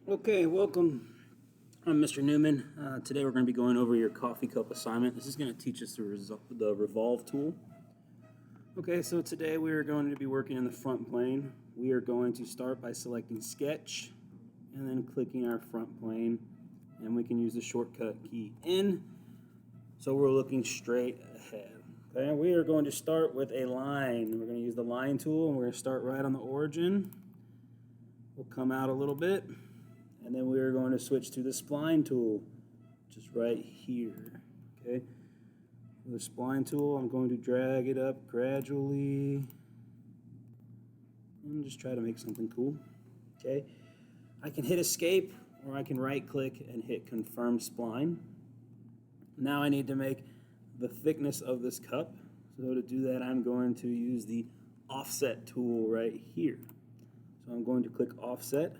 Okay, welcome. I'm Mr. Newman. Today we're going to be going over your coffee cup assignment. This is going to teach us the revolve tool. Okay, so today we are going to be working in the front plane. We are going to start by selecting Sketch and then clicking our front plane, and we can use the shortcut key N. So we're looking straight ahead. Okay, we are going to start with a line. We're going to use the line tool, and we're going to start right on the origin. We'll come out a little bit. And then we are going to switch to the spline tool, which is right here. Okay. With the spline tool, I'm going to drag it up gradually and just try to make something cool. Okay. I can hit escape or I can right click and hit confirm spline. Now I need to make the thickness of this cup. So to do that, I'm going to use the offset tool right here. So I'm going to click offset.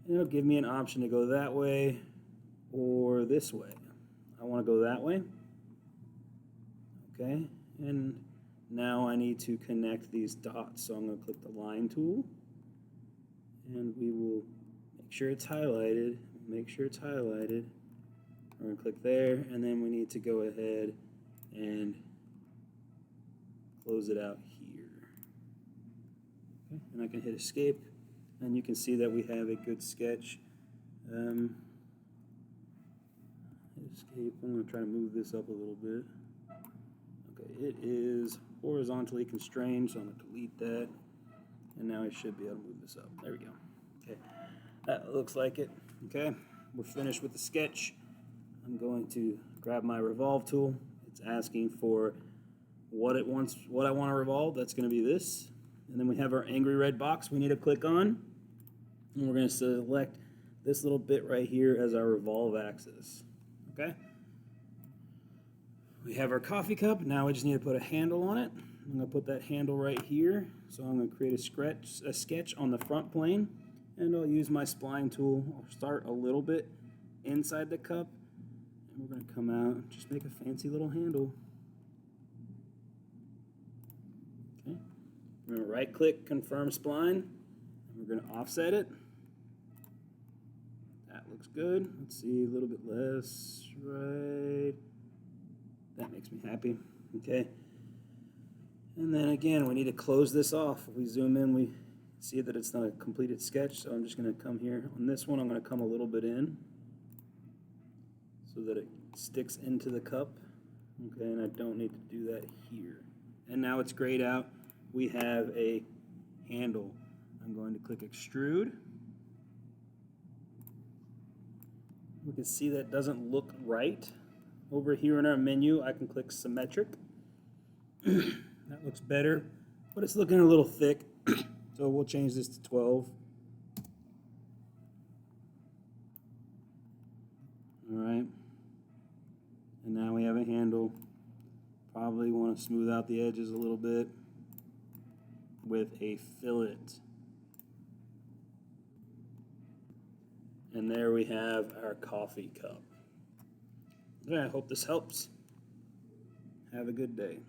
It'll give me an option to go that way or this way. I want to go that way. Okay, and now I need to connect these dots. So I'm going to click the line tool, and we will make sure it's highlighted. Make sure it's highlighted. We're going to click there, and then we need to go ahead and close it out here. Okay, and I can hit escape. And you can see that we have a good sketch. Escape. I'm going to try to move this up a little bit. Okay, it is horizontally constrained, so I'm going to delete that. And now I should be able to move this up. There we go. Okay, that looks like it. Okay, we're finished with the sketch. I'm going to grab my revolve tool. It's asking for what I want to revolve. That's going to be this. And then we have our angry red box we need to click on. And we're going to select this little bit right here as our revolve axis. Okay? We have our coffee cup. Now we just need to put a handle on it. I'm going to put that handle right here. So I'm going to create a sketch on the front plane. And I'll use my spline tool. I'll start a little bit inside the cup. And we're going to come out and just make a fancy little handle. Okay? We're going to right click, confirm spline, and we're going to offset it. That looks good. Let's see, a little bit less, right. That makes me happy. Okay. And then again, we need to close this off. If we zoom in, we see that it's not a completed sketch, so I'm just going to come here. On this one, I'm going to come a little bit in so that it sticks into the cup. Okay, and I don't need to do that here. And now it's grayed out. We have a handle. I'm going to click extrude. We can see that doesn't look right. Over here in our menu, I can click symmetric. That looks better, but it's looking a little thick, so we'll change this to 12. All right, and now we have a handle. Probably want to smooth out the edges a little bit with a fillet. And there we have our coffee cup. Okay, I hope this helps. Have a good day.